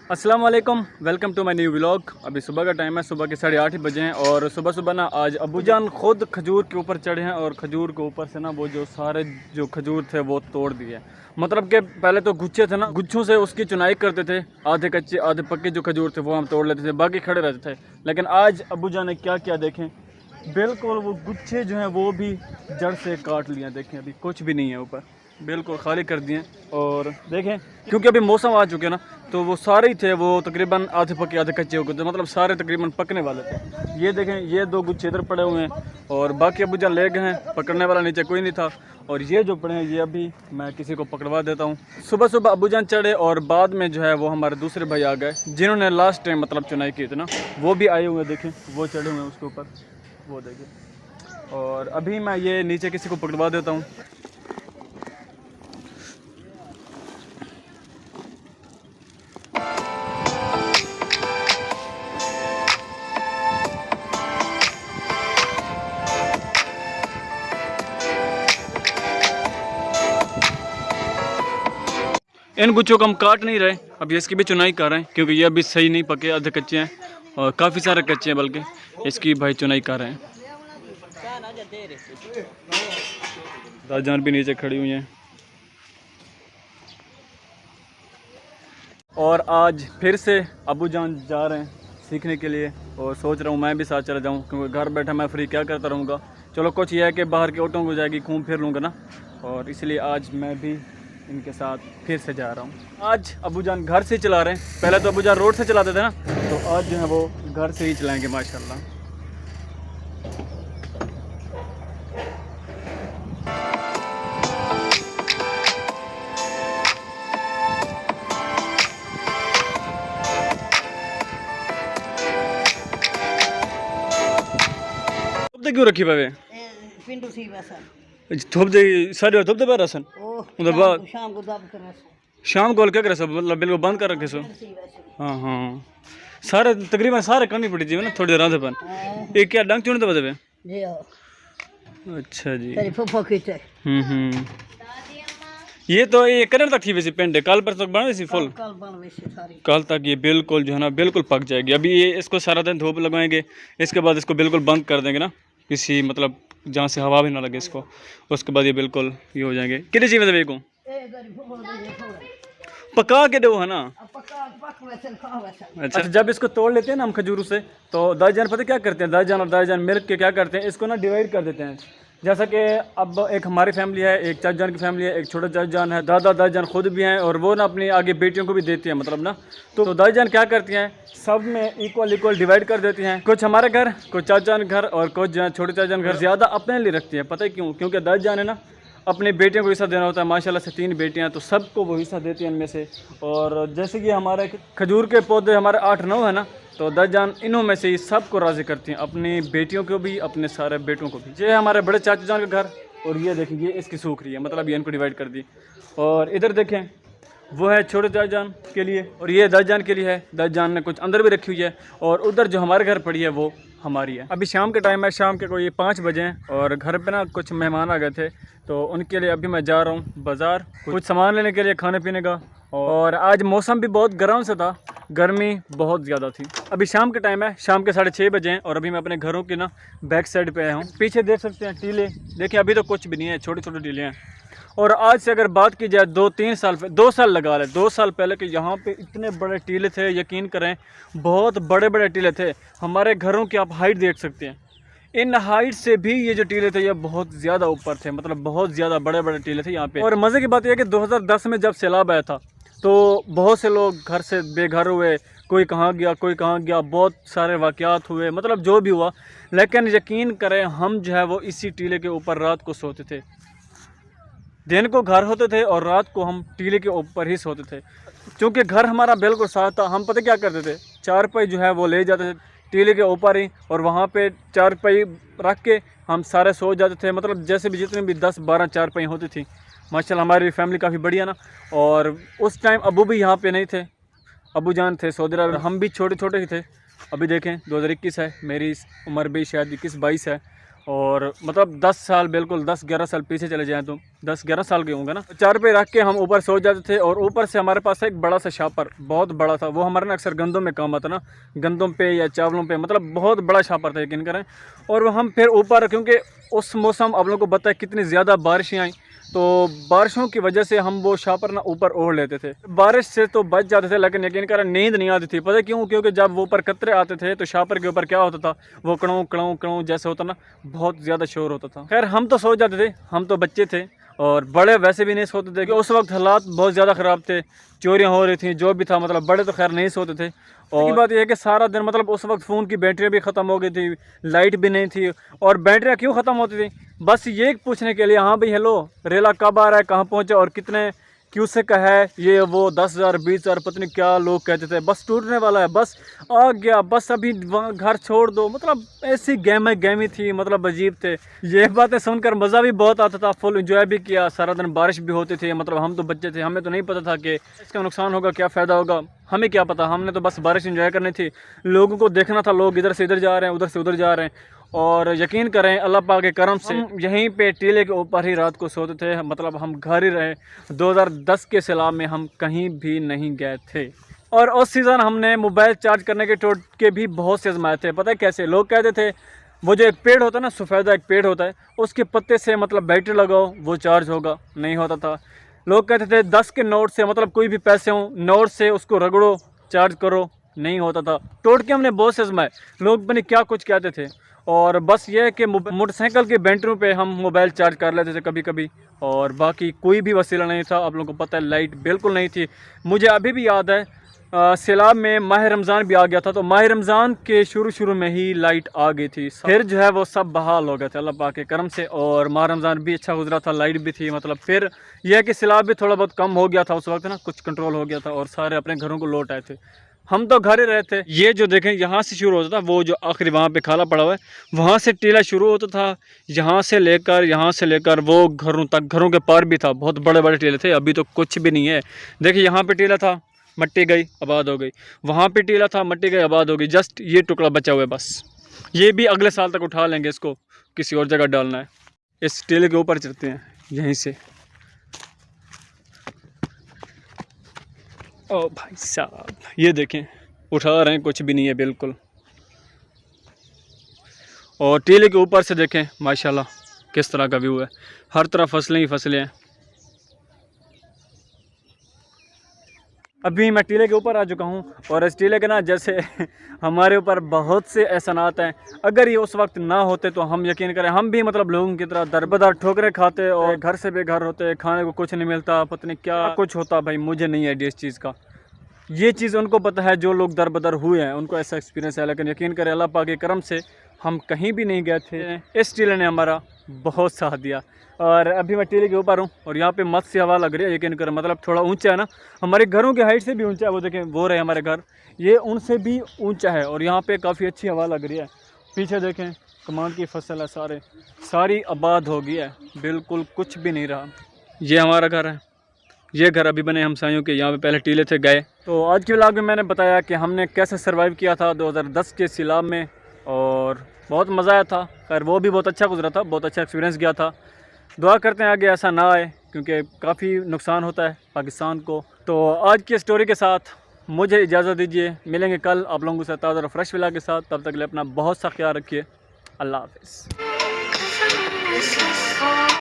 अस्सलाम वालेकुम, welcome to my new vlog. अभी सुबह का टाइम है, सुबह के 8:30 बजे हैं और सुबह सुबह ना आज अबूजान खुद खजूर के ऊपर चढ़े हैं और खजूर के ऊपर से ना वो जो सारे जो खजूर थे वो तोड़ दिए। मतलब कि पहले तो गुच्छे थे ना, गुच्छों से उसकी चुनाई करते थे, आधे कच्चे आधे पक्के जो खजूर थे वो हम तोड़ लेते थे, बाकी खड़े रहते थे। लेकिन आज अबूजान ने क्या क्या देखें, बिल्कुल वो गुच्छे जो हैं वो भी जड़ से काट लिए। देखें अभी कुछ भी नहीं है ऊपर, बिल्कुल खाली कर दिए। और देखें क्योंकि अभी मौसम आ चुके हैं ना, तो वो सारे ही थे वो तकरीबन आधे पके आधे कच्चे हो गए थे, मतलब सारे तकरीबन पकने वाले थे। ये देखें ये 2 गुच्छे इधर पड़े हुए हैं और बाकी अबूजान ले गए हैं, पकड़ने वाला नीचे कोई नहीं था। और ये जो पड़े हैं ये अभी मैं किसी को पकड़वा देता हूँ। सुबह सुबह अबूजान चढ़े और बाद में जो है वो हमारे दूसरे भाई आ गए जिन्होंने लास्ट टाइम मतलब चुनाई की थी ना, वो भी आए हुए हैं। देखें वो चढ़े हुए हैं उसके ऊपर, वो देखें। और अभी मैं ये नीचे किसी को पकड़वा देता हूँ। इन गुच्छों को हम काट नहीं रहे, अब इसकी भी चुनाई कर रहे हैं क्योंकि ये अभी सही नहीं पके, आधे कच्चे हैं और काफ़ी सारे कच्चे हैं, बल्कि इसकी भाई चुनाई कर रहे हैं। दादाजान भी नीचे खड़ी हुई हैं। और आज फिर से अबूजान जा रहे हैं सीखने के लिए और सोच रहा हूँ मैं भी साथ चला जाऊँ क्योंकि घर बैठा मैं फ्री क्या करता रहूँगा। चलो कुछ यह है कि बाहर के ऑटो को जाएगी घूम फिर लूँगा ना, और इसलिए आज मैं भी इनके साथ फिर से जा रहा हूँ। आज अबूजान घर से चला रहे हैं, पहले तो अबूजान रोड से चलाते थे ना, तो आज जो है वो घर से ही चलाएंगे माशाल्लाह। क्यों रखी बाबे पिंडू सी वैसा थोप दे सारे थोप दे बार रसन उधर बाद शाम को दब कर शाम को क्या करे सब, मतलब बिल्कुल बंद कर रखे सो। हाँ हाँ सारे तकरीबन सारे करनी पड़ी थी ना थोड़ी देर पर। एक क्या डंग चुन दे बे जी हां। अच्छा जी तेरी फुफो की थे। ये तो ये कलर तक थी वैसे पेंट कल पर तक बन वैसी फुल कल बन वैसे सारी कल तक ये बिल्कुल जो है ना बिल्कुल पक जाएगी। अभी ये इसको सारा दिन धूप लगाएंगे, इसके बाद इसको बिल्कुल बंद कर देंगे ना, किसी मतलब जहाँ से हवा भी ना लगे इसको, उसके बाद ये बिल्कुल ये हो जाएंगे। कितने चाहिए मेरे को पका के दो है ना। अच्छा जब इसको तोड़ लेते हैं ना हम खजूरों से, तो दादाजान पता क्या करते हैं, दादाजान और दादाजान मिल के क्या करते हैं, इसको ना डिवाइड कर देते हैं। जैसा कि अब एक हमारी फैमिली है, एक चाचाजान की फैमिली है, एक छोटा चाचाजान है, दादाजान खुद भी हैं और वो ना अपनी आगे बेटियों को भी देती हैं मतलब ना। तो दादाजान क्या करती हैं, सब में इक्वल डिवाइड कर देती हैं। कुछ हमारे घर, कुछ चाचाजान घर और कुछ जो है छोटे चाचाजान घर ज़्यादा अपने लिए रखती है। पता है क्यों? क्योंकि दादाजान है ना अपनी बेटियों को हिस्सा देना होता है। माशाल्लाह से 3 बेटियां, तो सबको वो हिस्सा देती हैं इनमें से। और जैसे कि हमारे खजूर के पौधे हमारे 8-9 है ना, तो दादाजान इन्हों में से ही सबको राज़ी करती हैं, अपनी बेटियों को भी अपने सारे बेटों को भी। ये हमारे बड़े चाचा जान का घर, और ये देखें ये इसकी सूख रही है, मतलब ये इनको डिवाइड कर दी। और इधर देखें वो है छोटे दादाजान के लिए और ये दादाजान के लिए है। दादाजान ने कुछ अंदर भी रखी हुई है और उधर जो हमारे घर पड़ी है वो हमारी है। अभी शाम के टाइम है, शाम के कोई 5 बजे हैं और घर पे ना कुछ मेहमान आ गए थे, तो उनके लिए अभी मैं जा रहा हूँ बाज़ार कुछ सामान लेने के लिए खाने पीने का। और आज मौसम भी बहुत गर्म सा था, गर्मी बहुत ज़्यादा थी। अभी शाम के टाइम है, शाम के 6:30 बजे हैं और अभी मैं अपने घरों की ना बैक साइड पे आया हूँ। पीछे देख सकते हैं टीले, देखिए अभी तो कुछ भी नहीं है, छोटे छोटे टीले हैं। और आज से अगर बात की जाए 2-3 साल 2 साल लगा ले, 2 साल पहले कि यहाँ पे इतने बड़े टीले थे, यकीन करें बहुत बड़े बड़े टीले थे। हमारे घरों की आप हाइट देख सकते हैं, इन हाइट से भी ये जो टीले थे ये बहुत ज़्यादा ऊपर थे, मतलब बहुत ज़्यादा बड़े बड़े टीले थे यहाँ पे। और मज़े की बात यह है कि 2010 में जब सैलाब आया था तो बहुत से लोग घर से बेघर हुए, कोई कहाँ गया कोई कहाँ गया, बहुत सारे वाक़यात हुए, मतलब जो भी हुआ। लेकिन यकीन करें हम जो है वो इसी टीले के ऊपर रात को सोते थे। दिन को घर होते थे और रात को हम टीले के ऊपर ही सोते थे। क्योंकि घर हमारा बिल्कुल साथ था, हम पता क्या करते थे, चारपाई जो है वो ले जाते थे टीले के ऊपर ही, और वहाँ पे चारपाई रख के हम सारे सो जाते थे। मतलब जैसे भी जितने भी 10-12 चारपाई होती थी। माशाल्लाह हमारी फैमिली काफ़ी बढ़िया ना। और उस टाइम अबू भी यहाँ पे नहीं थे, अबूजान थे सऊदी अरब, हम भी छोटे छोटे ही थे। अभी देखें 2021 है, मेरी उम्र भी शायद 21-22 है। और मतलब 10 साल, बिल्कुल 10-11 साल पीछे चले जाएँ तो 10-11 साल के होंगे ना। चार पे रख के हम ऊपर सो जाते थे और ऊपर से हमारे पास एक बड़ा सा शापर, बहुत बड़ा था, वो हमारे ना अक्सर गंदों में काम आता ना, गंदों पे या चावलों पे, मतलब बहुत बड़ा शापर था यकीन करें। और हम फिर ऊपर, क्योंकि उस मौसम आप लोगों को पता है कितनी ज़्यादा बारिशें आई, तो बारिशों की वजह से हम वो शापर ना ऊपर ओढ़ लेते थे। बारिश से तो बच जाते थे, लेकिन यकीन करें नींद नहीं आती थी। पता है क्यों? क्योंकि जब वो ऊपर कतरे आते थे तो शापर के ऊपर क्या होता था, वो कड़ों कड़ों कड़ों जैसे होता ना, बहुत ज़्यादा शोर होता था। खैर हम तो सो जाते थे, हम तो बच्चे थे, और बड़े वैसे भी नहीं सोते थे कि उस वक्त हालात बहुत ज़्यादा ख़राब थे, चोरियाँ हो रही थी, जो भी था, मतलब बड़े तो खैर नहीं सोते थे। और बात यह है कि सारा दिन, मतलब उस वक्त फ़ोन की बैटरी भी ख़त्म हो गई थी, लाइट भी नहीं थी। और बैटरियाँ क्यों ख़त्म होती थी? बस ये पूछने के लिए, हाँ भाई हेलो, रेला कब आ रहा है, कहाँ पहुँचा और कितने क्यूसेक का है, ये वो 10,000 20,000 पता नहीं क्या लोग कहते थे, बस टूटने वाला है, बस आ गया, बस अभी घर छोड़ दो। मतलब ऐसी गेमी थी, मतलब अजीब थे। ये बातें सुनकर मज़ा भी बहुत आता था, फुल एंजॉय भी किया। सारा दिन बारिश भी होती थी, मतलब हम तो बच्चे थे, हमें तो नहीं पता था कि इसका नुकसान होगा, क्या फ़ायदा होगा, हमें क्या पता। हमने तो बस बारिश एंजॉय करनी थी, लोगों को देखना था, लोग इधर से इधर जा रहे हैं, उधर से उधर जा रहे हैं। और यकीन करें अल्लाह पाक के करम से यहीं पे टीले के ऊपर ही रात को सोते थे, मतलब हम घर ही रहे। 2010 के सैलाब में हम कहीं भी नहीं गए थे। और उस सीज़न हमने मोबाइल चार्ज करने के टोटके भी बहुत से आजमाए थे। पता है कैसे? लोग कहते थे वो जो एक पेड़ होता है ना, सफ़ेदा एक पेड़ होता है, उसके पत्ते से मतलब बैटरी लगाओ वो चार्ज होगा, नहीं होता था। लोग कहते थे 10 के नोट से, मतलब कोई भी पैसे हों, नोट से उसको रगड़ो चार्ज करो, नहीं होता था। टोटके हमने बहुत से आजमाए, लोग बने क्या कुछ कहते थे। और बस ये है कि मोटरसाइकिल के बैटरियों पे हम मोबाइल चार्ज कर लेते थे कभी कभी, और बाकी कोई भी वसीला नहीं था। आप लोगों को पता है लाइट बिल्कुल नहीं थी। मुझे अभी भी याद है सैलाब में माह रमज़ान भी आ गया था, तो माह रमज़ान के शुरू में ही लाइट आ गई थी, फिर जो है वो सब बहाल हो गए थे अल्लाह पाक के करम से। और माह रमज़ान भी अच्छा गुजरा था, लाइट भी थी, मतलब फिर यह है कि सैलाब भी थोड़ा बहुत कम हो गया था उस वक्त ना, कुछ कंट्रोल हो गया था और सारे अपने घरों को लौट आए थे। हम तो घर ही रहे थे। ये जो देखें यहाँ से शुरू होता था, वो जो आखिरी वहाँ पे खाला पड़ा हुआ है, वहाँ से टीला शुरू होता था, यहाँ से लेकर वो घरों तक, घरों के पार भी था, बहुत बड़े बड़े टीले थे। अभी तो कुछ भी नहीं है। देखिए यहाँ पे टीला था, मट्टी गई आबाद हो गई, वहाँ पे टीला था, मट्टी गई आबाद हो गई, जस्ट ये टुकड़ा बचा हुआ है बस। ये भी अगले साल तक उठा लेंगे, इसको किसी और जगह डालना है। इस टीले के ऊपर चढ़ते हैं यहीं से। ओ भाई साहब, ये देखें उठा रहे हैं, कुछ भी नहीं है बिल्कुल। और टीले के ऊपर से देखें माशाल्लाह किस तरह का व्यू है, हर तरफ फसलें ही फसलें हैं। अभी मैं टीले के ऊपर आ चुका हूँ, और इस टीले के ना जैसे हमारे ऊपर बहुत से एहसानात हैं। अगर ये उस वक्त ना होते तो हम यकीन करें हम भी मतलब लोगों की तरह दरबदर ठोकरें खाते और घर से बेघर होते, खाने को कुछ नहीं मिलता, पता नहीं क्या कुछ होता। भाई मुझे नहीं आइडिया इस चीज़ का, ये चीज़ उनको पता है जो लोग दरबदर हुए हैं, उनको ऐसा एक्सपीरियंस है। लेकिन यकीन करें अल्लाह पाक के करम से हम कहीं भी नहीं गए थे, इस टीले ने हमारा बहुत साथ दिया। और अभी मैं टीले के ऊपर हूँ और यहाँ पे मस्त सी हवा लग रही है, यकीन करें, मतलब थोड़ा ऊंचा है ना, हमारे घरों की हाइट से भी ऊंचा है। वो देखें वो रहे हमारे घर, ये उनसे भी ऊंचा है, और यहाँ पे काफ़ी अच्छी हवा लग रही है। पीछे देखें कमान की फसल है, सारी आबाद हो गई है, बिल्कुल कुछ भी नहीं रहा। ये हमारा घर है, ये घर अभी बने हमसायों के, यहाँ पे पहले टीले थे गए। तो आज के व्लॉग में मैंने बताया कि हमने कैसे सर्वाइव किया था 2010 के सैलाब में, और बहुत मज़ा आया था। खैर वो भी बहुत अच्छा गुजरा था, बहुत अच्छा एक्सपीरियंस गया था। दुआ करते हैं आगे ऐसा ना आए, क्योंकि काफ़ी नुकसान होता है पाकिस्तान को। तो आज की स्टोरी के साथ मुझे इजाज़त दीजिए, मिलेंगे कल आप लोगों से ताज़ा और फ्रेश व्लॉग के साथ। तब तक के लिए अपना बहुत सा ख्याल रखिए। अल्लाह हाफ़िज़।